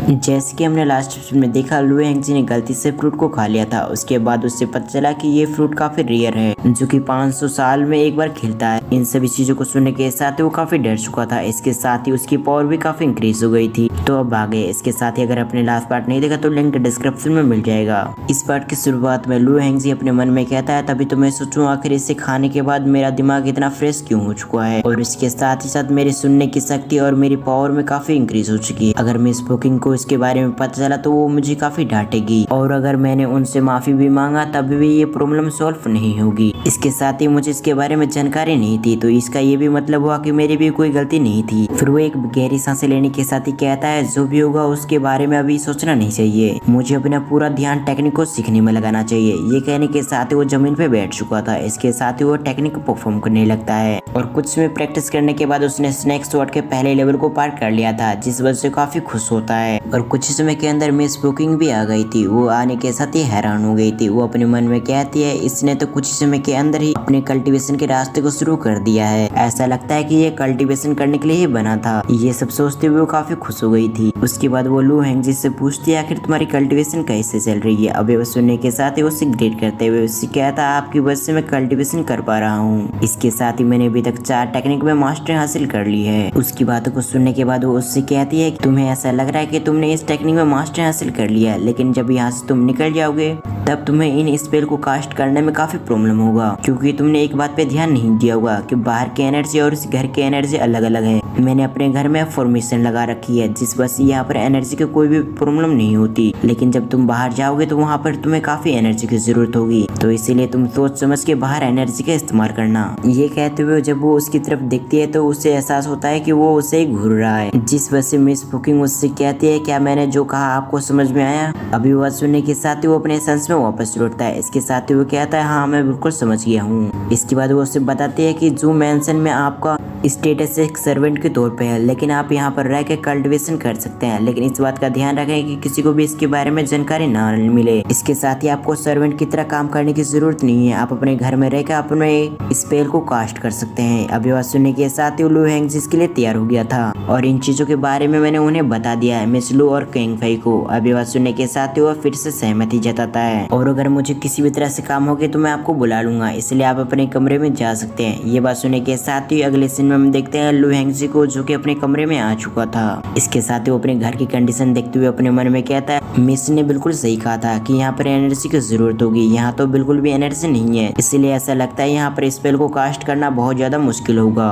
जैसे कि हमने लास्ट एपिसोड में देखा, लू हेंगजी ने गलती से फ्रूट को खा लिया था। उसके बाद उससे पता चला कि ये फ्रूट काफी रेयर है, जो कि 500 साल में एक बार खिलता है। इन सभी चीजों को सुनने के साथ वो काफी डर चुका था। इसके साथ ही उसकी पावर भी काफी इंक्रीज हो गई थी। तो अब आगे इसके साथ ही अगर अपने लास्ट पार्ट नहीं देखा तो लिंक डिस्क्रिप्शन में मिल जाएगा। इस पार्ट की शुरुआत में लू हेंगजी अपने मन में कहता है, तभी तो मैं सोचूं आखिर इसे खाने के बाद मेरा दिमाग इतना फ्रेश क्यों हो चुका है, और इसके साथ ही साथ मेरी सुनने की शक्ति और मेरी पावर में काफी इंक्रीज हो चुकी है। अगर मैं स्पोकिंग को इसके बारे में पता चला तो वो मुझे काफी डांटेगी, और अगर मैंने उनसे माफी भी मांगा तब भी ये प्रॉब्लम सॉल्व नहीं होगी। इसके साथ ही मुझे इसके बारे में जानकारी नहीं थी, तो इसका ये भी मतलब हुआ कि मेरी भी कोई गलती नहीं थी। फिर वो एक गहरी सांसें लेने के साथ ही कहता है, जो भी होगा उसके बारे में अभी सोचना नहीं चाहिए, मुझे अपना पूरा ध्यान टेक्निक को सीखने में लगाना चाहिए। ये कहने के साथ ही वो जमीन पे बैठ चुका था। इसके साथ ही वो टेक्निक परफॉर्म करने लगता है, और कुछ समय प्रैक्टिस करने के बाद उसने स्नेक स्वॉर्ड के पहले लेवल को पार कर लिया था, जिस वजह से काफी खुश होता है। और कुछ समय के अंदर मिस बुकिंग भी आ गई थी। वो आने के साथ ही हैरान हो गई थी। वो अपने मन में कहती है, इसने तो कुछ समय के अंदर ही अपने कल्टीवेशन के रास्ते को शुरू कर दिया है। ऐसा लगता है कि ये कल्टीवेशन करने के लिए ही बना था। ये सब सोचते हुए वो काफी खुश हो गई थी। उसके बाद वो लू हेंगजी से पूछती है, आखिर तुम्हारी कल्टीवेशन कैसे चल रही है। अब वो सुनने के साथ ही उससे ग्रेट करते हुए उससे कहता है, आपकी वजह से मैं कल्टीवेशन कर पा रहा हूँ। इसके साथ ही मैंने अभी तक 4 टेक्निक में मास्टर हासिल कर ली है। उसकी बातों को सुनने के बाद वो उससे कहती है, तुम्हें ऐसा लग रहा है कि तुमने इस टेक्निक में मास्टर हासिल कर लिया, लेकिन जब यहाँ से तुम निकल जाओगे तब तुम्हें इन स्पेल को कास्ट करने में काफी प्रॉब्लम होगा, क्योंकि तुमने एक बात पे ध्यान नहीं दिया होगा कि बाहर की एनर्जी और इस घर की एनर्जी अलग अलग है। मैंने अपने घर में फॉर्मेशन लगा रखी है, जिस वजह से यहाँ पर एनर्जी की कोई भी प्रॉब्लम नहीं होती, लेकिन जब तुम बाहर जाओगे तो वहाँ पर तुम्हें काफी एनर्जी की जरूरत होगी, तो इसीलिए तुम सोच समझ के बाहर एनर्जी का इस्तेमाल करना। ये कहते हुए जब वो उसकी तरफ देखती है तो उसे एहसास होता है कि वो उसे घूर रहा है, जिस वजह से मिस बुकिंग उससे कहती है, क्या मैंने जो कहा आपको समझ में आया। अभी वह सुनने के साथ ही वो अपने सेंस में वापस लौटता है। इसके साथ ही वो कहता है, हाँ मैं बिल्कुल समझ गया हूँ। इसके बाद वो उसे बताती है कि जो मेंशन में आपका स्टेटस एक सर्वेंट के तौर पे है, लेकिन आप यहाँ पर रह के कल्टीवेशन कर सकते हैं, लेकिन इस बात का ध्यान रखें कि किसी को भी इसके बारे में जानकारी ना मिले। इसके साथ ही आपको सर्वेंट की तरह काम करने की जरूरत नहीं है, आप अपने घर में रहकर अपने स्पेल को कास्ट कर सकते हैं। अभी बात सुनने के साथ ही लू हेंगजी इसके लिए तैयार हो गया था, और इन चीजों के बारे में मैंने उन्हें बता दिया है, मिस लू और कैंग फई को। अभी बात सुनने के साथ ही वह फिर से सहमति जताता है, और अगर मुझे किसी भी तरह से काम होगे तो मैं आपको बुला लूंगा, इसलिए आप अपने कमरे में जा सकते हैं। ये बात सुनने के साथ ही अगले सीन में हम देखते हैं लू हेंगजी को, जो कि अपने कमरे में आ चुका था। इसके साथ ही वो अपने घर की कंडीशन देखते हुए अपने मन में कहता है, मिस ने बिल्कुल सही कहा था कि यहाँ पर एनर्जी की जरूरत होगी। यहाँ तो बिल्कुल भी एनर्जी नहीं है, इसीलिए ऐसा लगता है यहाँ पर स्पेल को कास्ट करना बहुत ज्यादा मुश्किल होगा,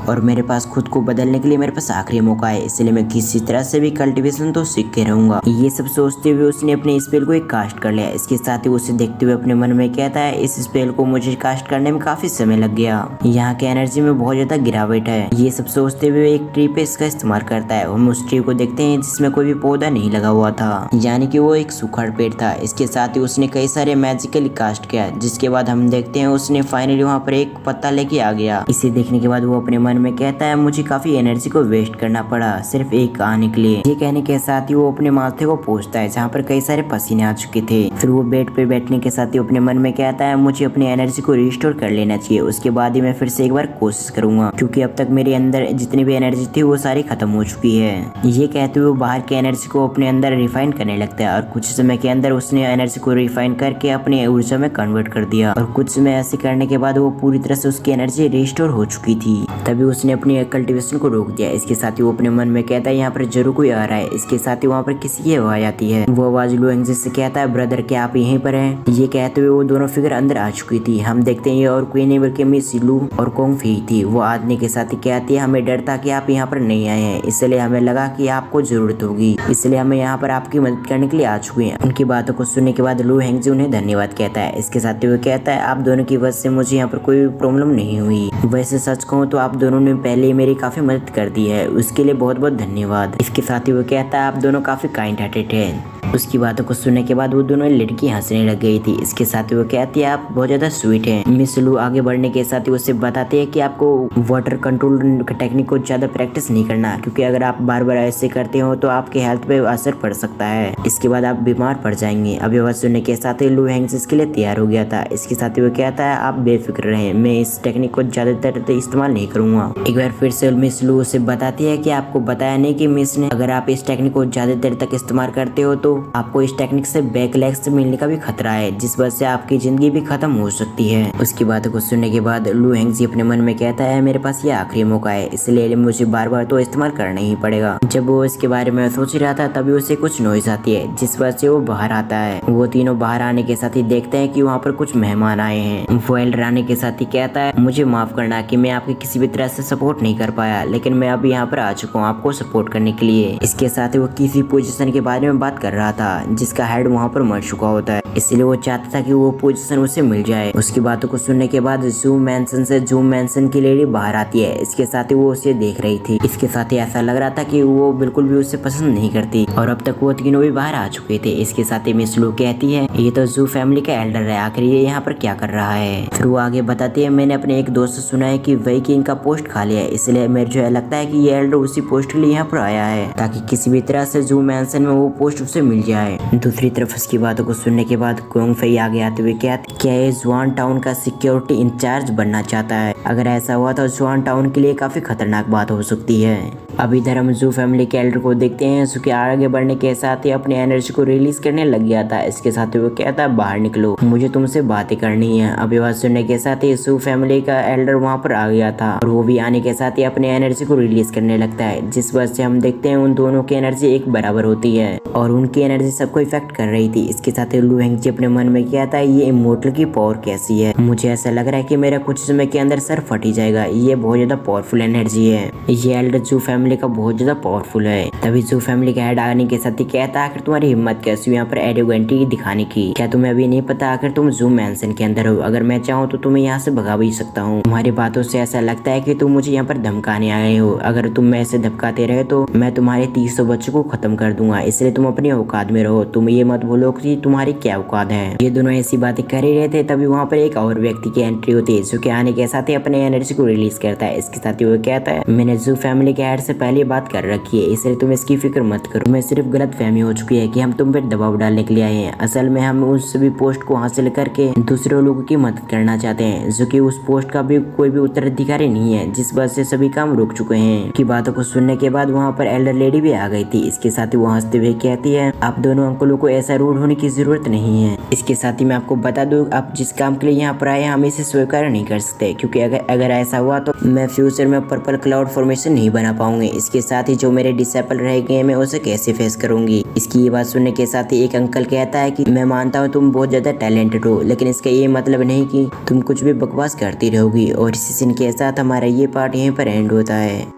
और मेरे पास खुद को बदलने के लिए मेरे पास आखिरी मौका है, इसलिए मैं किसी तरह से भी कल्टीवेशन तो सीख के रहूंगा। ये सब सोचते हुए उसने अपने स्पेल को एक कास्ट कर लिया। इसके साथ ही उसे देखते हुए अपने मन में कहता है, इस स्पेल को मुझे कास्ट करने में काफी समय लग गया, यहाँ के एनर्जी में बहुत ज्यादा गिरावट है। ये सब सोचते हुए एक ट्री पे इसका इस्तेमाल करता है। हम उस ट्री को देखते हैं जिसमें कोई भी पौधा नहीं लगा हुआ था, यानी कि वो एक सूखा पेड़ था। इसके साथ ही उसने कई सारे मैजिकली कास्ट किया, जिसके बाद हम देखते हैं उसने फाइनली वहाँ पर एक पत्ता लेके आ गया। इसे देखने के बाद वो अपने मन में कहता है, मुझे काफी एनर्जी को वेस्ट करना पड़ा सिर्फ एक आने के लिए। ये कहने के साथ ही वो अपने माथे को पोंछता है, जहाँ पर कई सारे पसीने आ चुके थे। फिर वो बेड पे बैठने के साथ ही अपने मन में कहता है, मुझे अपनी एनर्जी को रिस्टोर कर लेना चाहिए, उसके बाद ही मैं फिर से एक बार कोशिश करूंगा, क्योंकि अब तक मेरे अंदर जितनी भी एनर्जी थी वो सारी खत्म हो चुकी है। ये कहते हुए वो बाहर की एनर्जी को अपने अंदर रिफाइन करने लगता है, और कुछ समय के अंदर उसने एनर्जी को रिफाइन करके अपनी ऊर्जा में कन्वर्ट कर दिया, और कुछ समय ऐसे करने के बाद वो पूरी तरह से उसकी एनर्जी रिस्टोर हो चुकी थी। तभी उसने अपनी कल्टीवेशन को रोक दिया। इसके साथ ही वो अपने मन में कहता है, यहाँ पर जरूर कोई आ रहा है। इसके साथ ही वहाँ पर किसी की आवाज आती है। वो आवाज लू हेंगजी से कहता है, ब्रदर क्या आप यहीं पर हैं? ये कहते हुए वो दोनों फिगर अंदर आ चुकी थी। हम देखते हैं ये और कोई नहीं बल्कि मिस लू और कोंग फई थी। वो आदमी के साथ ही कहती है, हमें डर था कि आप यहाँ पर नहीं आए हैं, इसलिए हमें लगा कि आपको जरूरत होगी, इसलिए हमें यहाँ पर आपकी मदद करने के लिए आ चुके हैं। उनकी बातों को सुनने के बाद लू हेंगजी उन्हें धन्यवाद कहता है। इसके साथ ही वो कहता है, आप दोनों की वजह से मुझे यहाँ पर कोई प्रॉब्लम नहीं हुई। वैसे सच कहूँ तो आप दोनों ने पहले ही मेरी काफी मदद कर दी है, उसके लिए बहुत बहुत धन्यवाद। इसके साथ ही वो कहता है, आप दोनों काफी काइंड हार्टेड हैं। उसकी बातों को सुनने के बाद वो दोनों लड़की हंसने लग गई थी। इसके साथ ही वो कहती है आप बहुत ज्यादा स्वीट हैं। मिस लू आगे बढ़ने के साथ ही उससे बताते हैं कि आपको वाटर कंट्रोल टेक्निक को ज्यादा प्रैक्टिस नहीं करना, क्योंकि अगर आप बार बार ऐसे करते हो तो आपके हेल्थ पे असर पड़ सकता है। इसके बाद आप बीमार पड़ जाएंगे। अब ये बात सुनने के साथ ही लू हैंग्स इसके लिए तैयार हो गया था। इसके साथ ही वो कहता है आप बेफिक्र रहें, मैं इस टेक्निक को ज्यादातर इस्तेमाल नहीं करूंगा। एक बार फिर से मिस लू उसे बताती है कि आपको बताया नहीं कि मिस ने, अगर आप इस टेक्निक को ज्यादा देर तक इस्तेमाल करते हो तो आपको इस टेक्निक से बैकलैग्स मिलने का भी खतरा है, जिस वजह से आपकी जिंदगी भी खत्म हो सकती है। उसकी बातों को सुनने के बाद लू हैंग्स अपने मन में कहता है मेरे पास ये आखिरी मौका है, इसलिए मुझे बार बार तो इस्तेमाल करना ही पड़ेगा। जब वो इसके बारे में सोच रहा था तभी उसे कुछ नॉइज आती है, जिस वजह से वो बाहर आता है। वो तीनों बाहर आने के साथ ही देखते हैं कि वहाँ पर कुछ मेहमान आए हैं। वो एल्डर आने के साथ ही कहता है मुझे माफ करना कि मैं आपकी किसी भी तरह से सपोर्ट नहीं कर पाया, लेकिन मैं अब यहाँ पर आ चुका हूँ आपको सपोर्ट करने के लिए। इसके साथ ही वो किसी पोजीशन के बारे में बात कर रहा था जिसका हेड वहाँ पर मर चुका होता है, इसलिए वो चाहता था कि वो पोजीशन उसे मिल जाए। उसकी बातों को सुनने के बाद जूम मैंसन से जूम मैंसन की लेडी बाहर आती है। इसके साथ ही वो उसे देख रही थी। इसके साथ ही ऐसा लग रहा था कि वो बिल्कुल भी उसे पसंद नहीं करती, और अब तक वो तीनों भी बाहर आ चुके थे। इसके साथ ही मिस लू कहती है ये तो जू फैमिली का एल्डर है, आखिर ये यहाँ पर क्या कर रहा है। फिर वो आगे बताती है मैंने अपने एक दोस्त से सुना है कि वही किंग का पोस्ट खा लिया है, इसलिए मेरे जो है लगता है कि ये एल्डर उसी पोस्ट के लिए यहाँ पर आया है, ताकि किसी भी तरह से जू मैंसन में वो पोस्ट उसे मिल जाए। दूसरी तरफ इसकी बातों को सुनने के बाद गोंग फेई आगे आते हुए कहते क्या ये जुआन टाउन का सिक्योरिटी इंचार्ज बनना चाहता है, अगर ऐसा हुआ तो जुआन टाउन के लिए काफी खतरनाक बात हो सकती है। अब इधर हम जू फैमिली के एल्डर को देखते हैं जो कि आगे बढ़ने के साथ ही अपनी एनर्जी को रिलीज करने लग गया था। इसके साथ ही वो कहता है बाहर निकलो, मुझे तुमसे बातें करनी है। अब ये बात सुनने के साथ ही जू फैमिली का एल्डर वहाँ पर आ गया था, और वो भी आने के साथ ही अपनी एनर्जी को रिलीज करने लगता है, जिस वजह से हम देखते हैं उन दोनों की एनर्जी एक बराबर होती है और उनकी एनर्जी सबको इफेक्ट कर रही थी। इसके साथ ही लू हैंग अपने मन में कहता है ये इमोर्टल की पावर कैसी है, मुझे ऐसा लग रहा है कि मेरा कुछ समय के अंदर सर फट ही जाएगा, ये बहुत ज्यादा पावरफुल एनर्जी है, ये एल्डर जू फैमिली का बहुत ज्यादा पावरफुल है। तभी जू फैमिली का हेड आने के साथ ही कहता है आखिर तुम्हारी हिम्मत कैसी यहाँ पर एरोगेंटी दिखाने की, क्या तुम्हें अभी नहीं पता आखिर तुम जू मैंसन के अंदर हो, अगर मैं चाहूँ तो तुम्हें यहाँ से भगा भी सकता हूँ। तुम्हारी बातों से ऐसा लगता है कि तुम मुझे यहाँ पर धमकाने आए हो, अगर तुम मैं ऐसे धमकाते रहे तो मैं तुम्हारे 300 बच्चों को खत्म कर दूंगा, इसलिए तुम अपनी औकात में रहो, तुम ये मत बोलो कि तुम्हारी क्या औकात है। ये दोनों ऐसी बातें कर ही रहे थे तभी वहाँ पर एक और व्यक्ति की एंट्री होती है जो कि आने के साथ ही अपने एनर्जी को रिलीज करता है। इसके साथ ही वो कहता है मैंने जू फैमिली के हेड से पहले बात कर रखी है, इसलिए तुम इसकी फिक्र मत करो, मैं सिर्फ गलत फहमी हो चुकी है कि हम तुम पर दबाव डालने के लिए आए हैं, असल में हम उस सभी पोस्ट को हासिल करके दूसरे लोगों की मदद करना चाहते हैं जो कि उस पोस्ट का भी कोई भी उत्तराधिकारी नहीं है, जिस वजह से सभी काम रुक चुके हैं। की बातों को सुनने के बाद वहाँ पर एल्डर लेडी भी आ गई थी। इसके साथ ही वो हंसते हुए कहती है आप दोनों अंकलों को ऐसा रूड होने की जरूरत नहीं है। इसके साथ ही मैं आपको बता दूं आप जिस काम के लिए यहाँ पर आए हम इसे स्वीकार नहीं कर सकते, क्योंकि अगर ऐसा हुआ तो मैं फ्यूचर में पर्पल क्लाउड फॉर्मेशन नहीं बना पाऊंगी। इसके साथ ही जो मेरे डिसेबल रह गए मैं उसे कैसे फेस करूंगी। इसकी ये बात सुनने के साथ ही एक अंकल कहता है कि मैं मानता हूँ तुम बहुत ज्यादा टैलेंटेड हो, लेकिन इसका ये मतलब नहीं कि तुम कुछ भी बकवास करती रहोगी। और इसी सीन के साथ हमारा ये पार्ट यहीं पर एंड होता है।